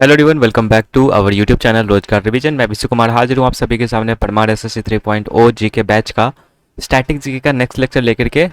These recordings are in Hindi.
Hello everyone, welcome back to our YouTube channel Rojgar revision. मैं विशु कुमार हाजिर हूँ आप सभी के सामने परमार एसएससी 3.0 जी के बैच का स्टैटिक जी का नेक्स्ट लेक्चर लेकर के।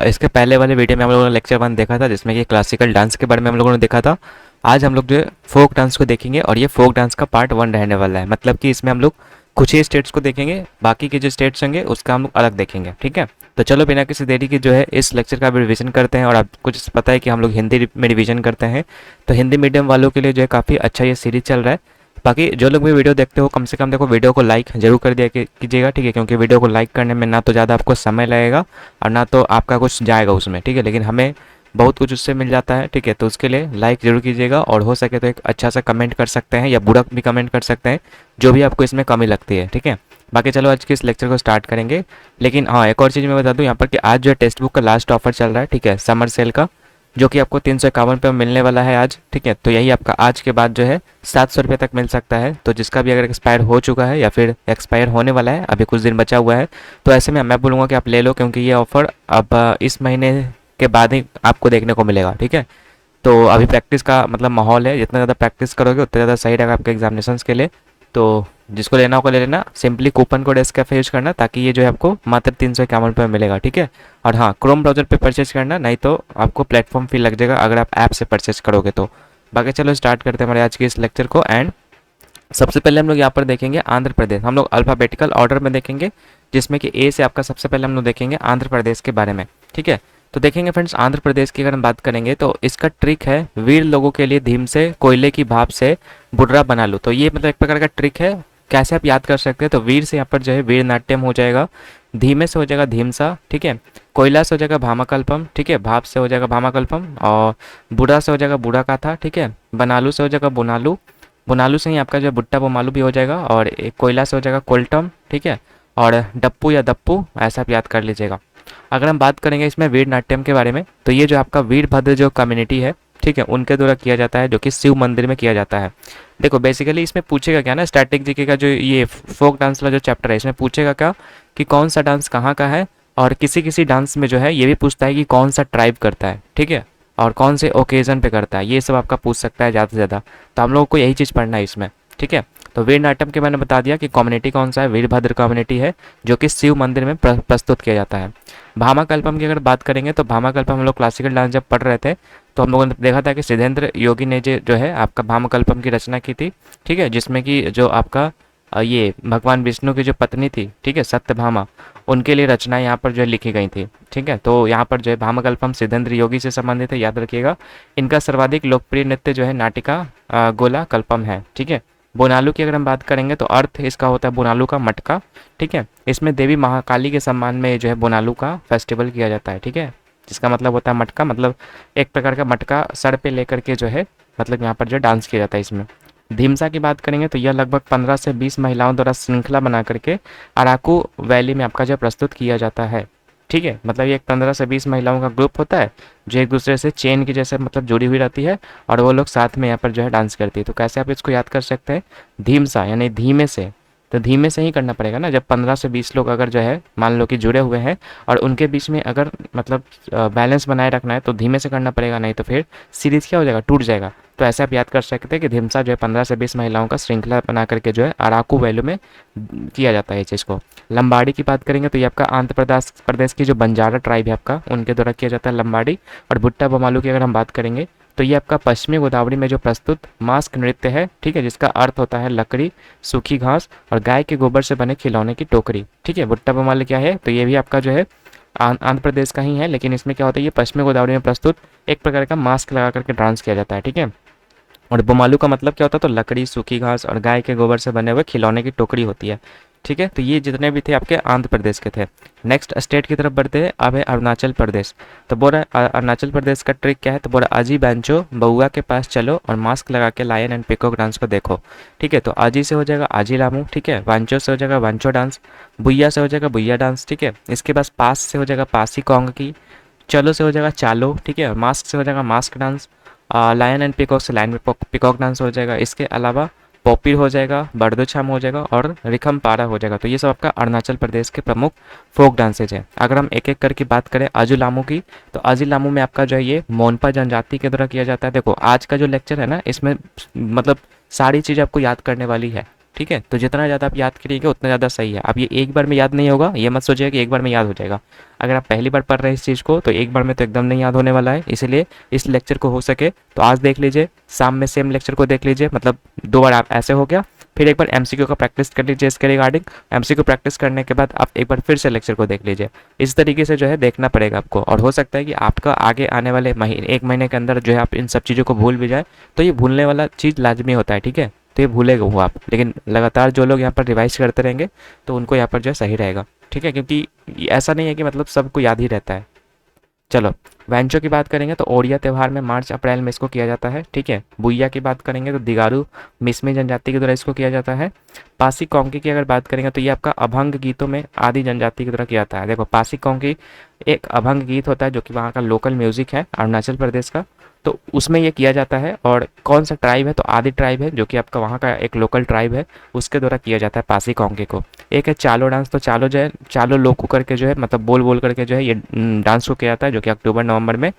इसके पहले वाले वीडियो में हम लोगों ने लेक्चर 1 देखा था, जिसमें कि क्लासिकल डांस के बारे में हम लोगों ने देखा था। आज हम लोग जो है फोक डांस को देखेंगे और ये फोक डांस का पार्ट 1 रहने वाला है। मतलब कि इसमें हम लोग कुछ ही स्टेट्स को देखेंगे, बाकी के जो स्टेट्स होंगे उसका हम लोग अलग देखेंगे। ठीक है, तो चलो बिना किसी देरी के जो है इस लेक्चर का भी रिवीजन करते हैं। और आपको कुछ पता है कि हम लोग हिंदी में रिवीजन करते हैं, तो हिंदी मीडियम वालों के लिए जो है काफ़ी अच्छा ये सीरीज चल रहा है। बाकी जो लोग भी वीडियो देखते हो कम से कम देखो वीडियो को लाइक जरूर कर दिया कीजिएगा। ठीक है, क्योंकि वीडियो को लाइक करने में ना तो ज़्यादा आपको समय लगेगा और ना तो आपका कुछ जाएगा उसमें। ठीक है, लेकिन हमें बहुत कुछ उससे मिल जाता है। ठीक है, तो उसके लिए लाइक जरूर कीजिएगा और हो सके तो एक अच्छा सा कमेंट कर सकते हैं या बुरा भी कमेंट कर सकते हैं, जो भी आपको इसमें कमी लगती है। ठीक है, बाकी चलो आज के इस लेक्चर को स्टार्ट करेंगे। लेकिन हाँ, एक और चीज़ मैं बता दूँ यहाँ पर कि आज जो है टेक्स्ट बुक का लास्ट ऑफर चल रहा है। ठीक है, समर सेल का, जो कि आपको 351 रुपये में मिलने वाला है आज। ठीक है, तो यही आपका आज के बाद जो है 700 रुपये तक मिल सकता है। तो जिसका भी अगर एक्सपायर हो चुका है या फिर एक्सपायर होने वाला है, अभी कुछ दिन बचा हुआ है, तो ऐसे में मैं बोलूँगा कि आप ले लो, क्योंकि ये ऑफ़र अब इस महीने के बाद ही आपको देखने को मिलेगा। ठीक है, तो अभी प्रैक्टिस का मतलब माहौल है, जितना ज़्यादा प्रैक्टिस करोगे उतना ज़्यादा सही रहेगा आपके एग्जामिनेशंस के लिए। तो जिसको लेना होगा ले लेना, सिंपली कूपन कोड एसकेफे यूज करना, ताकि ये जो है आपको मात्र 351 रुपये में मिलेगा। ठीक है, और हाँ, क्रोम ब्राउज़र पे परचेज करना, नहीं तो आपको प्लेटफॉर्म फी लग जाएगा अगर आप ऐप से परचेज करोगे तो। बाकी चलो स्टार्ट करते हैं हमारे आज के इस लेक्चर को। एंड सबसे पहले हम लोग यहाँ पर देखेंगे आंध्र प्रदेश। हम लोग अल्फ़ाबेटिकल ऑर्डर में देखेंगे, जिसमें कि ए से आपका सबसे पहले हम लोग देखेंगे आंध्र प्रदेश के बारे में। ठीक है, तो देखेंगे फ्रेंड्स, आंध्र प्रदेश की अगर हम बात करेंगे तो इसका ट्रिक है वीर लोगों के लिए धीम से कोयले की भाप से बुर्रा बना लो। तो ये मतलब एक प्रकार का ट्रिक है, कैसे आप याद कर सकते हैं। तो वीर से यहाँ पर जो है वीर नाट्यम हो जाएगा, धीमे से हो जाएगा धीमसा। ठीक है, कोयला से हो जाएगा भामाकल्पम। ठीक है, भाप से हो जाएगा भामाकल्पम, और बुरा से हो जाएगा बुरा काथा। ठीक है, बनालू से हो जाएगा बुनालू, बुनालू से ही आपका जो है बुट्टा बोमालू भी हो जाएगा, और एक कोयला से हो जाएगा कोल्टम। ठीक है, और डप्पू या दप्पू ऐसा आप याद कर लीजिएगा। अगर हम बात करेंगे इसमें वीर नाट्यम के बारे में, तो ये जो आपका वीरभद्र जो कम्युनिटी है, ठीक है, उनके द्वारा किया जाता है, जो कि शिव मंदिर में किया जाता है। देखो बेसिकली इसमें पूछेगा क्या ना, स्टैटिक जीके का जो ये फोक डांस वाला जो चैप्टर है, इसमें पूछेगा क्या कि कौन सा डांस कहाँ का है, और किसी किसी डांस में जो है ये भी पूछता है कि कौन सा ट्राइब करता है। ठीक है, और कौन से ओकेजन पे करता है, ये सब आपका पूछ सकता है ज़्यादा से ज़्यादा। तो हम लोगों को यही चीज़ पढ़ना है इसमें। ठीक है, तो वीर नाट्यम के मैंने बता दिया कि कम्युनिटी कौन सा है, वीरभद्र कम्युनिटी है, जो कि शिव मंदिर में प्रस्तुत किया जाता है। भामाकल्पम की अगर बात करेंगे तो भामाकल्पम हम लोग क्लासिकल डांस जब पढ़ रहे थे तो हम लोगों ने देखा था कि सिद्धेंद्र योगी ने जो है आपका भामाकल्पम की रचना की थी। ठीक है, जिसमें कि जो आपका ये भगवान विष्णु की जो पत्नी थी, ठीक है, सत्यभामा, उनके लिए रचनाएं यहाँ पर जो है लिखी गई थी। ठीक है, तो यहाँ पर जो है भामाकल्पम सिद्धेंद्र योगी से संबंधित है, याद रखिएगा। इनका सर्वाधिक लोकप्रिय नृत्य जो है नाटिका गोला कल्पम है। ठीक है, बोनालू की अगर हम बात करेंगे तो अर्थ इसका होता है बोनालू का मटका। ठीक है, इसमें देवी महाकाली के सम्मान में जो है बोनालू का फेस्टिवल किया जाता है। ठीक है, जिसका मतलब होता है मटका, मतलब एक प्रकार का मटका सर पे लेकर के जो है मतलब यहाँ पर जो डांस किया जाता है इसमें। धीमसा की बात करेंगे तो यह लगभग 15 से 20 महिलाओं द्वारा श्रृंखला बना करके अराकू वैली में आपका जो प्रस्तुत किया जाता है। ठीक है, मतलब ये एक 15 से 20 महिलाओं का ग्रुप होता है, जो एक दूसरे से चेन की जैसे मतलब जुड़ी हुई रहती है, और वो लोग साथ में यहाँ पर जो है डांस करती है। तो कैसे आप इसको याद कर सकते हैं, धीमसा यानी धीमे से, तो धीमे से ही करना पड़ेगा ना। जब 15 से 20 लोग अगर जो है मान लो कि जुड़े हुए हैं और उनके बीच में अगर मतलब बैलेंस बनाए रखना है तो धीमे से करना पड़ेगा, नहीं तो फिर सीरीज क्या हो जाएगा, टूट जाएगा। तो ऐसे आप याद कर सकते हैं कि धीमसा जो है 15 से 20 महिलाओं का श्रृंखला बना करके जो है अराकू वैली में किया जाता है इस चीज़ को। लंबाड़ी की बात करेंगे तो ये आपका आंध्र प्रदेश की जो बंजारा ट्राइब है आपका, उनके द्वारा किया जाता है लंबाड़ी। और भुट्टा बोमालू की अगर हम बात करेंगे तो ये आपका पश्चिमी गोदावरी में जो प्रस्तुत मास्क नृत्य है। ठीक है, जिसका अर्थ होता है लकड़ी, सूखी घास और गाय के गोबर से बने खिलौने की टोकरी। ठीक है, भुट्टा बोमालू क्या है, तो ये भी आपका जो है आंध्र प्रदेश का ही है, लेकिन इसमें क्या होता है, ये पश्चिमी गोदावरी में प्रस्तुत एक प्रकार का मास्क लगा करके डांस किया जाता है। ठीक है, और बोमालू का मतलब क्या होता है, तो लकड़ी, सूखी घास और गाय के गोबर से बने हुए खिलौने की टोकरी होती है। ठीक है, तो ये जितने भी थे आपके आंध्र प्रदेश के थे। नेक्स्ट स्टेट की तरफ बढ़ते हैं, अब है अरुणाचल प्रदेश। तो बोल रहा है अरुणाचल प्रदेश का ट्रिक क्या है, तो बोल रहा अजी बैंचो बउआ के पास चलो और मास्क लगा के लायन एंड पिकॉक डांस को देखो। ठीक है, तो आजी से हो जाएगा आजी लामू। ठीक है, वांचो से हो जाएगा वांचो डांस, बुइया से हो जाएगा बुइया डांस। ठीक है, इसके पास पास से हो जाएगा पासी कौंग की, चलो से हो जाएगा चालो। ठीक है, मास्क से हो जाएगा mask dance, lion and peacock से लायन पिकॉक डांस हो जाएगा। इसके अलावा पॉपिर हो जाएगा, बर्दोछाम हो जाएगा और रिखम पारा हो जाएगा। तो ये सब आपका अरुणाचल प्रदेश के प्रमुख फोक डांसेज है। अगर हम एक एक करके बात करें आजू लामू की, तो आजू लामू में आपका जो है ये मोनपा जनजाति के द्वारा किया जाता है। देखो आज का जो लेक्चर है ना, इसमें मतलब सारी चीज़ आपको याद करने वाली है, ठीक है। तो जितना ज़्यादा आप याद करिएगा उतना ज़्यादा सही है। अब ये एक बार में याद नहीं होगा, ये मत सोचिएगा कि एक बार में याद हो जाएगा। अगर आप पहली बार पढ़ रहे हैं इस चीज़ को तो एक बार में तो एकदम नहीं याद होने वाला है। इसीलिए इस लेक्चर को हो सके तो आज देख लीजिए, शाम में सेम लेक्चर को देख लीजिए, मतलब 2 बार आप ऐसे हो गया। फिर एक बार एमसीक्यू का प्रैक्टिस कर लीजिए इसके रिगार्डिंग। एमसीक्यू प्रैक्टिस करने के बाद आप एक बार फिर से लेक्चर को देख लीजिए। इस तरीके से जो है देखना पड़ेगा आपको, और हो सकता है कि आपका आगे आने वाले महीने 1 महीने के अंदर जो है आप इन सब चीज़ों को भूल भी जाए। तो ये भूलने वाला चीज़ लाजमी होता है, ठीक है। तो ये भूलेगा वो आप, लेकिन लगातार जो लोग यहाँ पर रिवाइज करते रहेंगे तो उनको यहाँ पर जो है सही रहेगा, ठीक है। क्योंकि ऐसा नहीं है कि मतलब सबको याद ही रहता है। चलो, वैंचो की बात करेंगे तो ओडिया त्यौहार में मार्च अप्रैल में इसको किया जाता है, ठीक है। बुइया की बात करेंगे तो दिगारू मिसमी जनजाति के द्वारा इसको किया जाता है। पासी कौंकी की अगर बात करेंगे तो ये आपका अभंग गीतों में आदि जनजाति के द्वारा किया जाता है। देखो, पासी कौंकी एक अभंग गीत होता है जो कि वहाँ का लोकल म्यूजिक है अरुणाचल प्रदेश का, तो उसमें ये किया जाता है। और कौन सा ट्राइब है तो आदि ट्राइब है जो कि आपका वहाँ का एक लोकल ट्राइब है, उसके द्वारा किया जाता है पासी कौंके को। एक है चालो डांस, तो चालो जो है चालो लोकू करके जो है मतलब बोल बोल करके जो है ये डांस को किया जाता है, जो कि अक्टूबर नवंबर में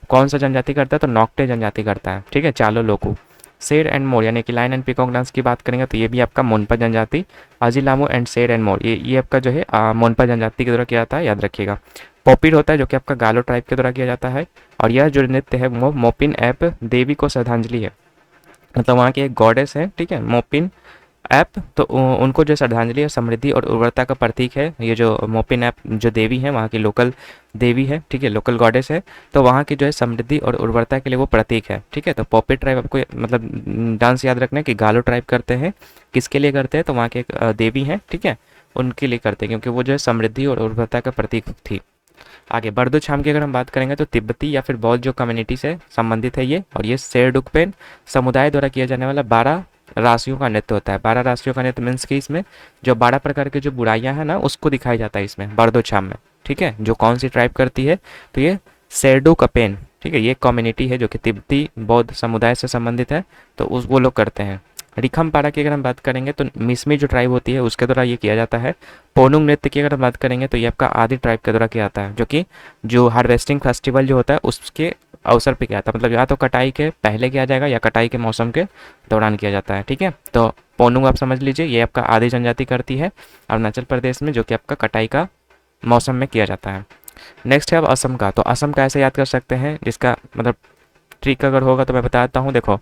कौन सा जनजाति करता है तो नॉक्टे जनजाति करता है, ठीक है, चालो लोकू। शेर एंड मोर यानी कि लाइन एंड पीकॉक डांस की बात करेंगे तो ये भी आपका मोनपा जनजाति, अजिलामो एंड शेर एंड मोर ये आपका जो है मोनपा जनजाति के द्वारा किया जाता है, याद रखिएगा। पॉपिड होता है जो कि आपका गालो ट्राइब के द्वारा किया जाता है। और यह जो नृत्य है वो मोपिन ऐप देवी को श्रद्धांजलि है, मतलब वहाँ की एक गॉडेस है, ठीक है, मोपिन ऐप, तो उनको जो श्रद्धांजलि और समृद्धि और उर्वरता का प्रतीक है। ये जो मोपिन ऐप जो देवी है वहाँ की लोकल देवी है, ठीक है, लोकल गॉडेस है, तो वहाँ की जो है समृद्धि और उर्वरता के लिए वो प्रतीक है, ठीक है। तो पॉपिड ट्राइब आपको मतलब डांस याद रखना है कि गालो ट्राइब करते हैं, किसके लिए करते हैं तो वहाँ के एक देवी हैं, ठीक है, उनके लिए करते हैं क्योंकि वो जो है समृद्धि और उर्वरता का प्रतीक थी। आगे बर्दो छाम की अगर हम बात करेंगे तो तिब्बती या फिर बौद्ध जो कम्युनिटी से संबंधित है ये, और ये शेरडुकपेन समुदाय द्वारा किया जाने वाला 12 राशियों का नृत्य होता है। 12 राशियों का नृत्य मीन्स कि इसमें जो 12 प्रकार के जो बुराइयां हैं ना उसको दिखाया जाता है इसमें बर्दो छाम में, ठीक है। जो कौन सी ट्राइब करती है तो ये शेरडुकपेन, ठीक है, ये कम्युनिटी है जो कि तिब्बती बौद्ध समुदाय से संबंधित है, तो उस वो लोग करते हैं। रिखमपारा की अगर हम बात करेंगे तो मिसमी जो ट्राइब होती है उसके द्वारा ये किया जाता है। पोनुंग नृत्य की अगर हम बात करेंगे तो ये आपका आदि ट्राइब के द्वारा किया जाता है, जो कि जो हार्वेस्टिंग फेस्टिवल जो होता है उसके अवसर पे किया जाता है, मतलब या तो कटाई के पहले किया जाएगा या कटाई के मौसम के दौरान किया जाता है, ठीक है। तो पोनुंग आप समझ लीजिए ये आपका आदि जनजाति करती है अरुणाचल प्रदेश में, जो कि आपका कटाई का मौसम में किया जाता है। नेक्स्ट है अब असम का, तो असम का ऐसे याद कर सकते हैं जिसका मतलब ट्रिक अगर होगा तो मैं बताता हूँ। देखो,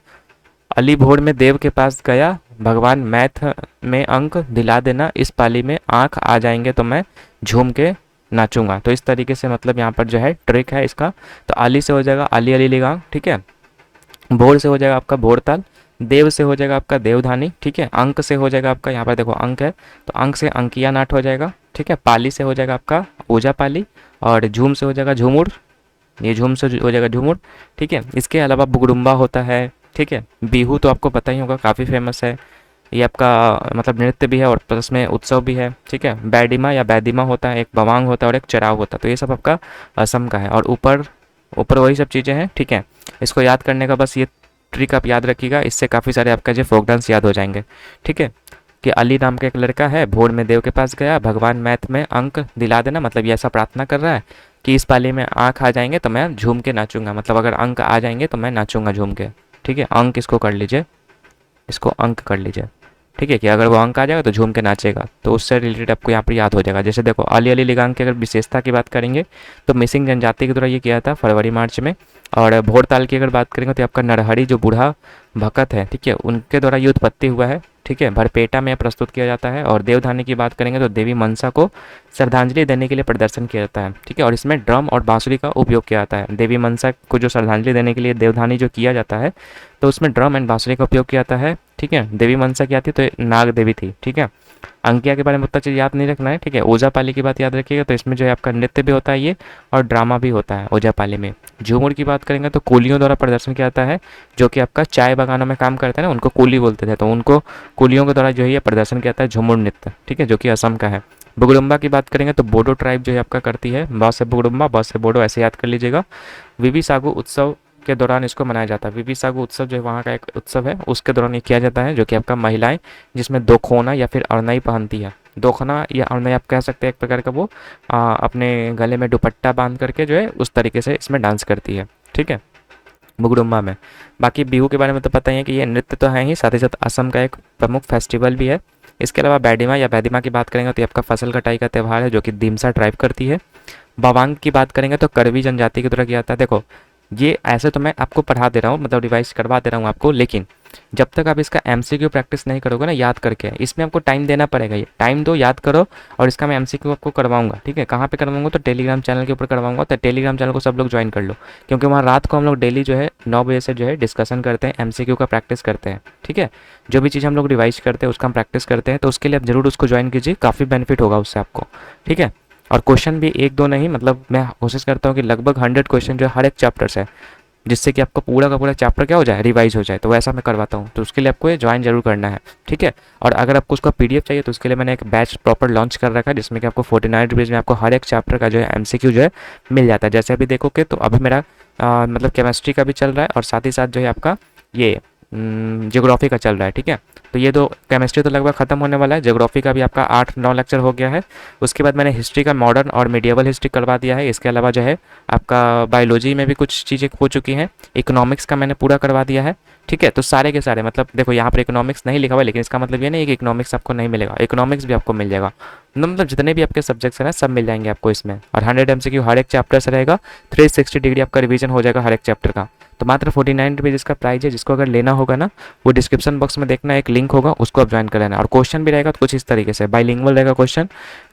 अली भोर में देव के पास गया, भगवान मैथ में अंक दिला देना, इस पाली में आंख आ जाएंगे तो मैं झूम के नाचूंगा। तो इस तरीके से मतलब यहाँ पर जो है ट्रिक है इसका। तो अली से हो जाएगा अली अली लिगांग, ठीक है। भोर से हो जाएगा आपका भोरताल, देव से हो जाएगा आपका देवधानी, ठीक है। अंक से हो जाएगा आपका यहाँ पर देखो अंक है तो अंक से अंकिया नाट हो जाएगा, ठीक है। पाली से हो जाएगा आपका ओजा पाली, और झूम से हो जाएगा झूमुर, ये झूम से हो जाएगा झूमुर, ठीक है। इसके अलावा बुगडुम्बा होता है, ठीक है। बिहू तो आपको पता ही होगा, काफ़ी फेमस है, ये आपका मतलब नृत्य भी है और प्लस में उत्सव भी है, ठीक है। बैडिमा या बैदिमा होता है, एक बवांग होता है और एक चराव होता है, तो ये सब आपका असम का है। और ऊपर ऊपर वही सब चीज़ें हैं, ठीक है। इसको याद करने का बस ये ट्रिक आप याद रखिएगा, इससे काफ़ी सारे आपका जो फोक डांस याद हो जाएंगे, ठीक है। कि अली नाम का एक लड़का है, भोर में देव के पास गया, भगवान मैथ में अंक दिला देना, मतलब ये ऐसा प्रार्थना कर रहा है कि इस पाली में आँख आ जाएंगे तो मैं झूम के नाचूंगा, मतलब अगर अंक आ जाएंगे तो मैं नाचूंगा झूम के, ठीक है। अंक इसको कर लीजिए, इसको अंक कर लीजिए, ठीक है, कि अगर वो अंक आ जाएगा तो झूम के नाचेगा, तो उससे रिलेटेड आपको यहाँ पर याद हो जाएगा। जैसे देखो अली अली लिगांग की अगर विशेषता की बात करेंगे तो मिसिंग जनजाति के द्वारा ये किया था फरवरी मार्च में। और भोरताल की अगर बात करेंगे तो आपका नरहरी जो बूढ़ा भगत है, ठीक है, उनके द्वारा ये उत्पत्ति हुआ है, ठीक है, भरपेटा में प्रस्तुत किया जाता है। और देवधानी की बात करेंगे तो देवी मनसा को श्रद्धांजलि देने के लिए प्रदर्शन किया जाता है, ठीक है। और इसमें ड्रम और बांसुरी का उपयोग किया जाता है। देवी मनसा को जो श्रद्धांजलि देने के लिए देवधानी जो किया जाता है तो उसमें ड्रम एंड बांसुरी का उपयोग किया जाता है, ठीक है। देवी मनसा क्या थी तो नाग देवी थी, ठीक है। अंकिया के बारे में उतना चीज़ याद नहीं रखना है, ठीक है। ओजापाली की बात याद रखिएगा, तो इसमें जो है आपका नृत्य भी होता है ये और ड्रामा भी होता है ओजापाली में। झूमर की बात करेंगे तो कूलियों द्वारा प्रदर्शन किया जाता है, जो कि आपका चाय बागानों में काम करते हैं ना उनको कूली बोलते थे, तो उनको कूलियों के द्वारा जो है ये प्रदर्शन किया जाता है झूमर नृत्य, ठीक है, जो कि असम का है। बुगडुम्बा की बात करेंगे तो बोडो ट्राइब जो है आपका करती है, बहुत से बुगडुम्बा बहुत से बोडो, ऐसे याद कर लीजिएगा। विबी सागु उत्सव के दौरान इसको मनाया जाता है। विबी सागु उत्सव जो है वहाँ का एक उत्सव है, उसके दौरान ये किया जाता है, जो कि आपका महिलाएं जिसमें दोखोना या फिर अरनाई पहनती है। दोखना या अरनाई आप कह सकते हैं, एक प्रकार का वो अपने गले में दुपट्टा बांध करके जो है उस तरीके से इसमें डांस करती है, ठीक है। मुगडुम्बा में। बाकी बिहू के बारे में तो पता ही है कि ये नृत्य तो है ही, साथ ही साथ असम का एक प्रमुख फेस्टिवल भी है। इसके अलावा बैडिमा या बैदिमा की बात करेंगे तो ये आपका फसल कटाई का त्यौहार है जो कि दिमसा ट्राइब करती है। बावांग की बात करेंगे तो करवी जनजाति की तरह किया जाता है। देखो ये ऐसे तो मैं आपको पढ़ा दे रहा हूँ, मतलब रिवाइज करवा दे रहा हूँ आपको, लेकिन जब तक आप इसका एमसीक्यू प्रैक्टिस नहीं करोगे ना याद करके, इसमें आपको टाइम देना पड़ेगा। ये टाइम दो, याद करो, और इसका मैं एमसीक्यू आपको करवाऊंगा। ठीक है, कहाँ पे करवाऊंगा तो टेलीग्राम चैनल के ऊपर करवाऊंगा, तो टेलीग्राम चैनल को सब लोग ज्वाइन कर लो, क्योंकि वहाँ रात को हम लोग डेली जो है 9 बजे से जो है डिस्कशन करते हैं, एमसीक्यू का प्रैक्टिस करते हैं। ठीक है, जो भी चीज़ हम लोग रिवाइज करते हैं उसका हम प्रैक्टिस करते हैं, तो उसके लिए आप जरूर उसको ज्वाइन कीजिए, काफ़ी बेनिफिट होगा उससे आपको। ठीक है, और क्वेश्चन भी एक दो नहीं, मतलब मैं कोशिश करता हूँ कि लगभग 100 क्वेश्चन जो हर एक चैप्टर से, जिससे कि आपका पूरा का पूरा चैप्टर क्या हो जाए, रिवाइज हो जाए, तो वैसा मैं करवाता हूँ। तो उसके लिए आपको ये ज्वाइन जरूर करना है। ठीक है, और अगर आपको उसका पीडीएफ चाहिए तो उसके लिए मैंने एक बैच प्रॉपर लॉन्च कर रखा है, जिसमें कि आपको 49 रुपीज़ में आपको हर एक चैप्टर का जो है एमसीक्यू जो है मिल जाता है। जैसे अभी देखोगे तो अभी मेरा मतलब केमिस्ट्री का भी चल रहा है, और साथ ही साथ जो है आपका ये ज्योग्राफी का चल रहा है। ठीक है, तो ये दो, केमिस्ट्री तो लगभग खत्म होने वाला है, ज्योग्राफी का भी आपका 8-9 लेक्चर हो गया है। उसके बाद मैंने हिस्ट्री का मॉडर्न और मीडिएवल हिस्ट्री करवा दिया है। इसके अलावा जो है आपका बायोलॉजी में भी कुछ चीज़ें हो चुकी हैं, इकोनॉमिक्स का मैंने पूरा करवा दिया है। ठीक है, तो सारे के सारे, मतलब देखो यहाँ पर इकोनॉमिक्स नहीं लिखा हुआ है, लेकिन इसका मतलब ये नहीं कि इकोनॉमिक्स आपको नहीं मिलेगा, इकोनॉमिक्स भी आपको मिल जाएगा। मतलब जितने भी आपके सब्जेक्ट्स हैं ना सब मिल जाएंगे आपको इसमें, और 100 एमसीक्यू हर एक चैप्टर से रहेगा, 360 डिग्री आपका रिवीजन हो जाएगा हर एक चैप्टर का। तो मात्र 49 रुपीज़ इसका प्राइस है। जिसको अगर लेना होगा ना, वो डिस्क्रिप्शन बॉक्स में देखना, एक लिंक होगा, उसको आप ज्वाइन कर लेना। और क्वेश्चन भी रहेगा तो कुछ इस तरीके से बाइलिंगुअल रहेगा क्वेश्चन,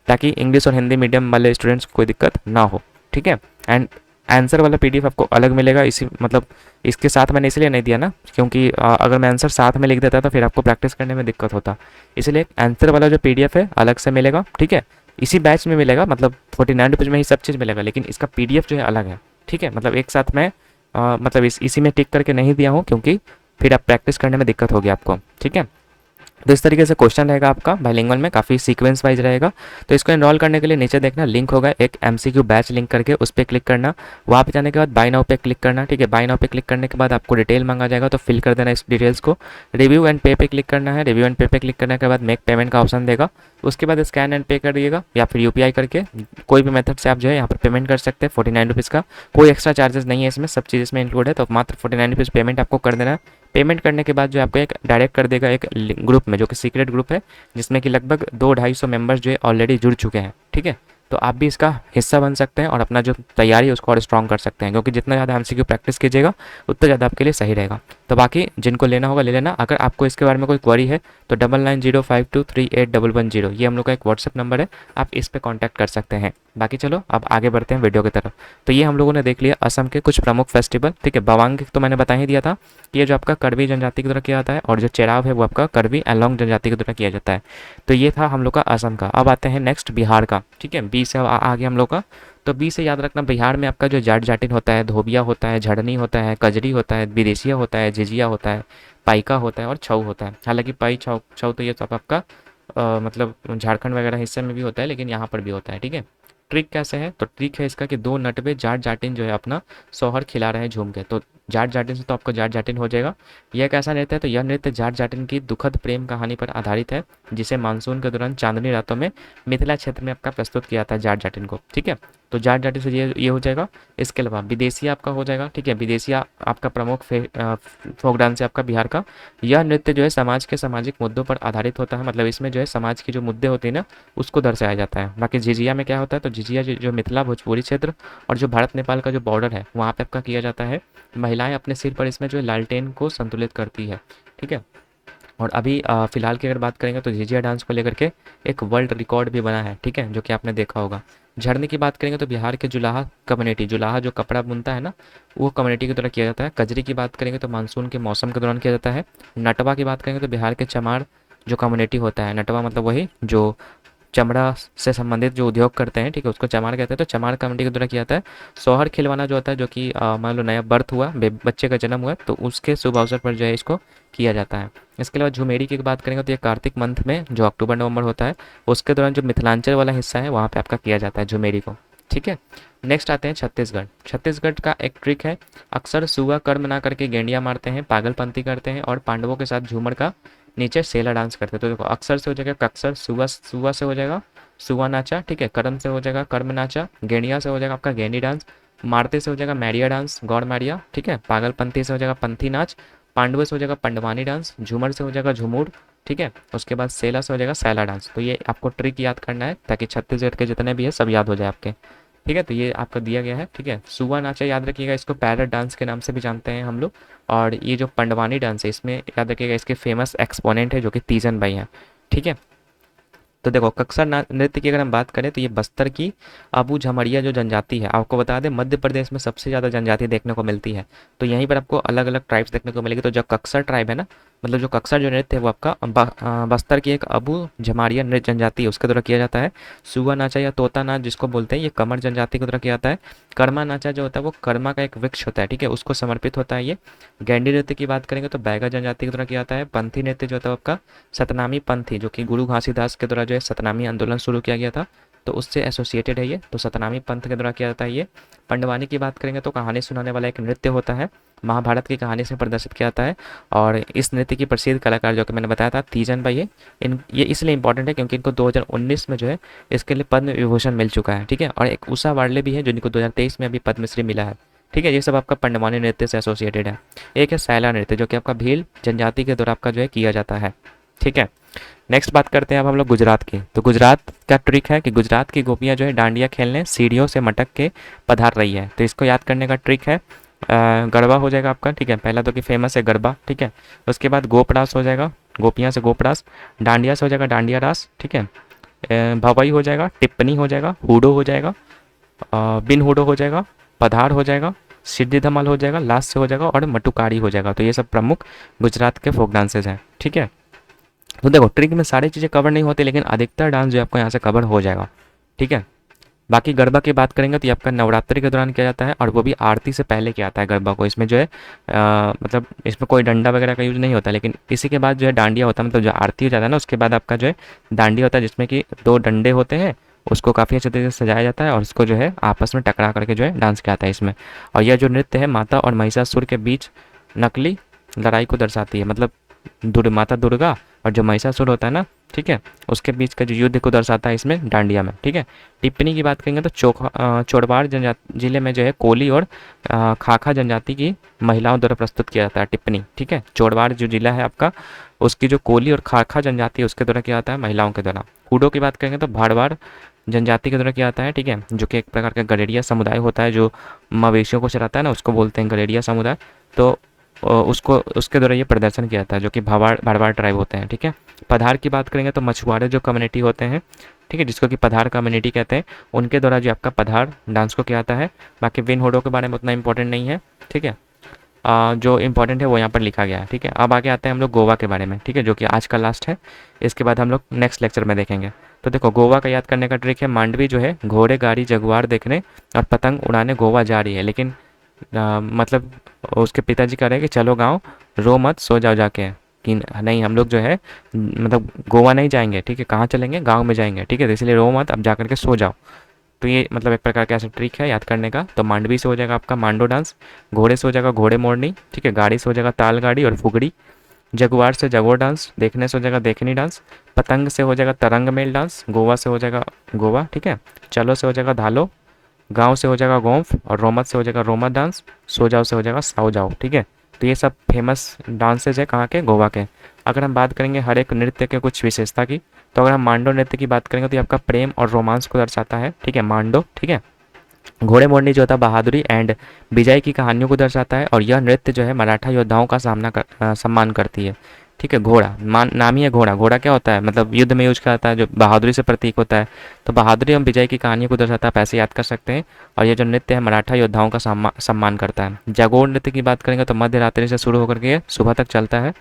ताकि इंग्लिश और हिंदी मीडियम वाले स्टूडेंट्स को कोई दिक्कत ना हो। ठीक है, एंड आंसर वाला पीडीएफ आपको अलग मिलेगा। इसी मतलब इसके साथ मैंने इसलिए नहीं दिया ना, क्योंकि अगर मैं आंसर साथ में लिख देता तो फिर आपको प्रैक्टिस करने में दिक्कत होता, इसलिए आंसर वाला जो पीडीएफ है अलग से मिलेगा। ठीक है, इसी बैच में मिलेगा, मतलब 49 रुपीज़ में ही सब चीज़ मिलेगा, लेकिन इसका पीडीएफ जो है अलग है। ठीक है, मतलब एक साथ में मतलब इसी में टिक करके नहीं दिया हूँ, क्योंकि फिर आप प्रैक्टिस करने में दिक्कत होगी आपको। ठीक है, तो इस तरीके से क्वेश्चन रहेगा आपका बाइलिंगुअल में, काफ़ी सीक्वेंस वाइज रहेगा। तो इसको एनरोल करने के लिए नीचे देखना लिंक होगा एक एमसीक्यू बैच लिंक करके, उस पर क्लिक करना। वहाँ पे जाने के बाद बाय नाउ पे क्लिक करना। ठीक है, बाय नाउ पे क्लिक करने के बाद आपको डिटेल मांगा जाएगा, तो फिल कर देना इस डिटेल्स को। रिव्यू एंड पे क्लिक करना है। रिव्यू एंड पे क्लिक करने के बाद मेक पेमेंट का ऑप्शन देगा, उसके बाद स्कैन एंड पे कर दिएगा, या फिर यूपीआई करके कोई भी मेथड से आप जो है यहाँ पर पेमेंट कर सकते हैं। 49 रुपीज़ का कोई एक्स्ट्रा चार्जेस नहीं है इसमें, सब चीज़ इसमें इंक्लूड है, तो मात्र 49 रुपीज़ पेमेंट आपको कर देना है। पेमेंट करने के बाद जो आपको एक डायरेक्ट कर देगा एक ग्रुप में, जो कि सीक्रेट ग्रुप है, जिसमें कि लगभग 200-250 मेंबर्स जो है ऑलरेडी जुड़ चुके हैं। ठीक है, तो आप भी इसका हिस्सा बन सकते हैं और अपना जो तैयारी है उसको और स्ट्रॉन्ग कर सकते हैं, क्योंकि जितना ज़्यादा एमसीक्यू प्रैक्टिस कीजिएगा उतना ज़्यादा आपके लिए सही रहेगा। तो बाकी जिनको लेना होगा ले लेना। अगर आपको इसके बारे में कोई क्वेरी है तो 9905238110 ये हम लोग का एक व्हाट्सएप नंबर है, आप इस पर कॉन्टैक्ट कर सकते हैं। बाकी चलो अब आगे बढ़ते हैं वीडियो की तरफ। तो ये हम लोगों ने देख लिया असम के कुछ प्रमुख फेस्टिवल। ठीक है, बवांग तो मैंने बता ही दिया था, ये जो आपका करवी जनजाति की तरह किया जाता है, और जो चेराव है वो आपका करवी एलोंग जनजाति की तरह किया जाता है। तो ये था हम लोग का असम का। अब आते हैं नेक्स्ट बिहार का। ठीक है, बी से आगे हम लोग का, तो बी से याद रखना बिहार में आपका जो जाट जाटिन होता है, धोबिया होता है, झड़नी होता है, कजरी होता है, विदेशिया होता है, झिझिया होता है, पाइका होता है और छऊ होता है। हालांकि पाई छऊ छऊ तो ये सब आपका मतलब झारखंड वगैरह हिस्से में भी होता है, लेकिन यहाँ पर भी होता है। ठीक है, ट्रिक कैसे है, तो ट्रिक है इसका कि दो नटवे जाट जाटिन जो है अपना सोहर खिला रहे हैं झूम के, तो जाट जाटिन से तो आपको जाट जाटिन हो जाएगा। यह कैसा नृत्य है, तो यह नृत्य जाट जाटिन की दुखद प्रेम कहानी पर आधारित है, जिसे मानसून के दौरान चांदनी रातों में मिथिला क्षेत्र में आपका प्रस्तुत किया था जाट जाटिन को। ठीक है, तो जाट जाटिन से ये हो जाएगा। इसके अलावा विदेशिया आपका हो जाएगा। ठीक है, विदेशिया आपका प्रमुख फोक डांस है आपका बिहार का। यह नृत्य जो है समाज के सामाजिक मुद्दों पर आधारित होता है, मतलब इसमें जो है समाज के जो मुद्दे होते हैं ना उसको दर्शाया जाता है। बाकी झिझिया में क्या होता है, तो झिझिया जो मिथिला भोजपुरी क्षेत्र और जो भारत नेपाल का जो बॉर्डर है वहाँ पे आपका किया जाता है। महिलाएं अपने सिर पर इसमें जो है लालटेन को संतुलित करती है। ठीक है, और अभी फिलहाल की अगर बात करेंगे तो झिझिया डांस को लेकर के एक वर्ल्ड रिकॉर्ड भी बना है। ठीक है, जो कि आपने देखा होगा। झड़ने की बात करेंगे तो बिहार के जुलाहा कम्युनिटी, जुलाहा जो कपड़ा बुनता है ना वो कम्युनिटी की तरह किया जाता है। कजरी की बात करेंगे तो मानसून के मौसम के दौरान किया जाता है। नटवा की बात करेंगे तो बिहार के चमार जो कम्युनिटी होता है, नटवा मतलब वही जो चमड़ा से संबंधित जो उद्योग करते हैं, ठीक है, उसको चमार कहते हैं, तो चमार कम्युनिटी के द्वारा किया जाता है। सोहर खिलवाना जो होता है, जो कि मान लो नया बर्थ हुआ, बच्चे का जन्म हुआ, तो उसके शुभ अवसर पर जो है इसको किया जाता है। इसके अलावा झुमेरी की बात करेंगे तो ये कार्तिक मंथ में जो अक्टूबर नवंबर होता है उसके दौरान जो मिथिलांचल वाला हिस्सा है वहाँ पे आपका किया जाता है झुमेरी को। ठीक है, नेक्स्ट आते हैं छत्तीसगढ़। छत्तीसगढ़ का एक ट्रिक है, अक्सर सुआ कर्म ना करके गेंडिया मारते हैं, पागलपंथी करते हैं और पांडवों के साथ झूमर का नीचे सेला डांस करते हैं। तो देखो अक्सर से हो जाएगा कक्सर, सुआ सुआ से हो जाएगा सुआ नाचा। ठीक है, कर्म से हो जाएगा कर्म नाचा, गेंडिया से हो जाएगा आपका गेंडी डांस, मारते से हो जाएगा मैरिया डांस, गौड़ मैरिया, ठीक है। पागलपंथी से हो जाएगा पंथी नाच। पांडुए से हो जाएगा पंडवानी डांस। झूमर से हो जाएगा झूमुर, ठीक है। उसके बाद सेला से हो जाएगा सैला डांस। तो ये आपको ट्रिक याद करना है ताकि छत्तीसगढ़ के जितने भी है सब याद हो जाए आपके, ठीक है। तो ये आपका दिया गया है, ठीक है। सुआ नाचा याद रखिएगा, इसको पैरट डांस के नाम से भी जानते हैं हम लोग। और ये जो पंडवानी डांस है इसमें याद रखिएगा इसके फेमस एक्सपोनेंट है जो कि तीजन बाई हैं, ठीक है। तो देखो कक्सर नृत्य की अगर हम बात करें तो ये बस्तर की अबू झमरिया जो जनजाति है, आपको बता दें मध्य प्रदेश में सबसे ज़्यादा जनजाति देखने को मिलती है। तो यहीं पर आपको अलग अलग ट्राइब्स देखने को मिलेगी। तो जो कक्सर ट्राइब है ना, मतलब जो कक्सर जो नृत्य है वो आपका बस्तर की एक अबू झमारिया नृत्य जनजाति है उसके द्वारा किया जाता है। सुआ नाचा या तोता नाच जिसको बोलते हैं ये कमर जनजाति के द्वारा किया जाता है। कर्मा नाचा जो होता है वो कर्मा का एक वृक्ष होता है, ठीक है, उसको समर्पित होता है ये। गैंडी नृत्य की बात करेंगे तो बैगा जनजाति के द्वारा किया जाता है। पंथी नृत्य जो होता है आपका सतनामी पंथी, जो कि गुरु घासीदास के द्वारा जो है सतनामी आंदोलन शुरू किया गया था, तो उससे एसोसिएटेड है ये। तो सतनामी पंथ के द्वारा किया जाता है ये। पंडवानी की बात करेंगे तो कहानी सुनाने वाला एक नृत्य होता है, महाभारत की कहानी से प्रदर्शित किया जाता है। और इस नृत्य की प्रसिद्ध कलाकार जो कि मैंने बताया था तीजन बाई, ये इसलिए इंपॉर्टेंट है क्योंकि इनको 2019 में जो है इसके लिए पद्म विभूषण मिल चुका है, ठीक है। और एक उषा वार्ले भी है जिनको 2023 में अभी पद्मश्री मिला है, ठीक है। ये सब आपका पंडवानी नृत्य से एसोसिएटेड है। एक है सैला नृत्य जो कि आपका भील जनजाति के द्वारा आपका जो है किया जाता है, ठीक है। नेक्स्ट बात करते हैं अब हम लोग गुजरात की। तो गुजरात का ट्रिक है कि गुजरात की गोपियाँ जो है डांडिया खेलने सीढ़ियों से मटक के पधार रही है। तो इसको याद करने का ट्रिक है गरबा हो जाएगा आपका, ठीक है। पहला तो कि फेमस है गरबा, ठीक है। उसके बाद गोपरास हो जाएगा, गोपियाँ से गोपरास। डांडिया से हो जाएगा डांडिया रास, ठीक है। भवई हो जाएगा, टिप्पणी हो जाएगा, हुडो हो जाएगा, बिन हुडो हो जाएगा, पधार हो जाएगा, सिद्धि धमाल हो जाएगा, लास्ट से हो जाएगा और मटुकारी हो जाएगा। तो ये सब प्रमुख गुजरात के फोक डांसेज हैं, ठीक है। तो देखो ट्रिक में सारी चीज़ें कवर नहीं होती लेकिन अधिकतर डांस जो आपको यहाँ से कवर हो जाएगा, ठीक है। बाकी गरबा की बात करेंगे तो ये आपका नवरात्रि के दौरान किया जाता है और वो भी आरती से पहले किया जाता है गरबा को। इसमें जो है मतलब इसमें कोई डंडा वगैरह का यूज़ नहीं होता, लेकिन इसी के बाद जो है डांडिया होता है, मतलब जो आरती हो जाता है ना उसके बाद आपका जो है डांडिया होता है जिसमें कि 2 डंडे होते हैं, उसको काफ़ी अच्छे तरीके से सजाया जाता है और उसको जो है आपस में टकरा करके जो है डांस किया जाता है इसमें। और यह जो नृत्य है माता और महिषासुर के बीच नकली लड़ाई को दर्शाती है, मतलब माता दुर्गा और जो महिषासुर होता है ना, ठीक है, उसके बीच का जो युद्ध को दर्शाता है इसमें डांडिया में, ठीक है। टिप्पणी की बात करेंगे तो चोड़वाड़ जनजाति जिले में जो है कोली और खाखा जनजाति की महिलाओं द्वारा प्रस्तुत किया जाता है टिप्पणी, ठीक है। चोड़वाड़ जो जिला है आपका उसकी जो कोली और खाखा जनजाति है उसके द्वारा किया जाता है महिलाओं के द्वारा। हुडो की बात करेंगे तो भाड़वाड़ जनजाति के द्वारा किया जाता है, ठीक है, जो कि एक प्रकार का गलेरिया समुदाय होता है जो मवेशियों को चराता है ना, उसको बोलते हैं गलेरिया समुदाय। तो उसको उसके द्वारा ये प्रदर्शन किया जाता है जो कि भाड़वाड़ ट्राइब होते हैं, ठीक है। पधार की बात करेंगे तो मछुआरे जो कम्युनिटी होते हैं, ठीक है, जिसको कि पधार कम्युनिटी कहते हैं, उनके द्वारा जो आपका पधार डांस को किया जाता है। बाकी विन होडो के बारे में उतना इंपॉर्टेंट नहीं है, ठीक है। जो इंपॉर्टेंट है वो यहाँ पर लिखा गया है, ठीक है। अब आगे आते हैं हम लोग गोवा के बारे में, ठीक है, जो कि आज का लास्ट है। इसके बाद हम लोग नेक्स्ट लेक्चर में देखेंगे। तो देखो गोवा का याद करने का ट्रिक है मांडवी जो है घोड़े गाड़ी जगुआर देखने और पतंग उड़ाने गोवा जा रही है, लेकिन मतलब उसके पिताजी कह रहे हैं कि चलो गांव, रो मत, सो जाओ जाके, कि नहीं हम लोग जो है मतलब गोवा नहीं जाएंगे, ठीक है, कहाँ चलेंगे, गांव में जाएंगे, ठीक है, तो इसलिए रो मत, अब जा करके सो जाओ। तो ये मतलब एक प्रकार का ऐसा ट्रिक है याद करने का। तो मांडवी से हो जाएगा आपका मांडो डांस, घोड़े से हो जाएगा घोड़े मोड़नी, ठीक है, गाड़ी से हो जाएगा ताल गाड़ी और फुगड़ी, जगुआर से जगोर डांस, देखने से हो जाएगा देखनी डांस, पतंग से हो जाएगा तरंग मेल डांस, गोवा से हो जाएगा गोवा, ठीक है, चलो से हो जाएगा धालो, गांव से हो जाएगा गोंफ और रोमत से हो जाएगा रोमत डांस, सो जाओ से हो जाएगा साओ जाओ, ठीक है। तो ये सब फेमस डांसेज है कहाँ के, गोवा के। अगर हम बात करेंगे हर एक नृत्य के कुछ विशेषता की, तो अगर हम मांडो नृत्य की बात करेंगे तो ये आपका प्रेम और रोमांस को दर्शाता है, ठीक है, मांडो, ठीक है। घोड़े मोड़नी जो होता है बहादुरी एंड विजय की कहानियों को दर्शाता है और यह नृत्य जो है मराठा योद्धाओं का सम्मान करती है, ठीक है। घोड़ा नाम ही है घोड़ा, घोड़ा क्या होता है, मतलब युद्ध में यूज किया जाता है, जो बहादुरी से प्रतीक होता है। तो बहादुरी एवं विजय की कहानियों को दर्शाता है, आप ऐसे याद कर सकते हैं। और ये जो नृत्य है मराठा योद्धाओं का सम्मान करता है। जागोर नृत्य की बात करेंगे तो मध्य रात्रि से शुरू होकर के सुबह तक चलता है,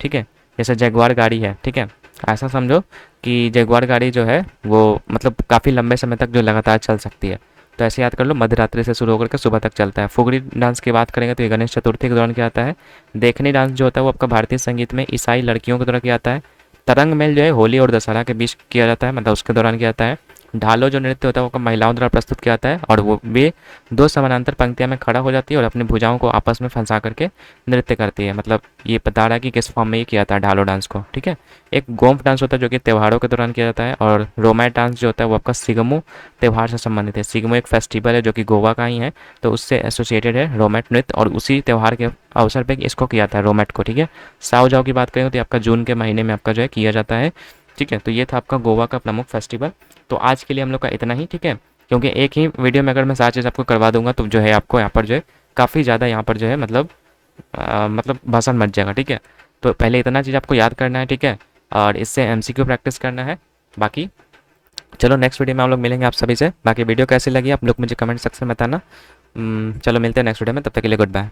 ठीक है। जैसे जगुआर गाड़ी है, ठीक है, ऐसा समझो कि जगुआर गाड़ी जो है वो मतलब काफ़ी लंबे समय तक जो लगातार चल सकती है। तो ऐसे याद कर लो, मध्य रात्रि से शुरू होकर के सुबह तक चलता है। फुगड़ी डांस की बात करेंगे तो ये गणेश चतुर्थी के दौरान किया जाता है। देखनी डांस जो होता है वो आपका भारतीय संगीत में ईसाई लड़कियों के द्वारा किया जाता है। तरंग मेल जो है होली और दशहरा के बीच किया जाता है, मतलब उसके दौरान किया जाता है। ढालो जो नृत्य होता है वो महिलाओं द्वारा प्रस्तुत किया जाता है और वो वे दो समानांतर पंक्तियाँ में खड़ा हो जाती है और अपनी भुजाओं को आपस में फंसा करके नृत्य करती है। मतलब ये बता रहा है कि किस फॉर्म में ये किया जाता है ढालो डांस को, ठीक है। एक गोम्फ डांस होता है जो कि त्योहारों के दौरान किया जाता है, और रोमैट डांस जो होता है वो आपका सिगमू त्यौहार से संबंधित है। सिगमू एक फेस्टिवल है जो कि गोवा का ही है, तो उससे एसोसिएटेड है रोमैट नृत्य, और उसी त्यौहार के अवसर पे इसको किया जाता है रोमैट को, ठीक है। साओ जाओ की बात करें तो ये आपका जून के महीने में आपका जो है किया जाता है, ठीक है। तो ये था आपका गोवा का प्रमुख फेस्टिवल। तो आज के लिए हम लोग का इतना ही, ठीक है। क्योंकि एक ही वीडियो में अगर मैं सारी चीज़ आपको करवा दूंगा तो जो है आपको यहाँ पर जो है काफ़ी ज़्यादा यहाँ पर जो है मतलब भाषण मच जाएगा, ठीक है। तो पहले इतना चीज़ आपको याद करना है, ठीक है, और इससे एमसीक्यू प्रैक्टिस करना है। बाकी चलो नेक्स्ट वीडियो में हम लोग मिलेंगे आप सभी से। बाकी वीडियो कैसी लगी आप लोग मुझे कमेंट सेक्शन में बताना। चलो मिलते हैं नेक्स्ट वीडियो में, तब तक के लिए गुड बाय।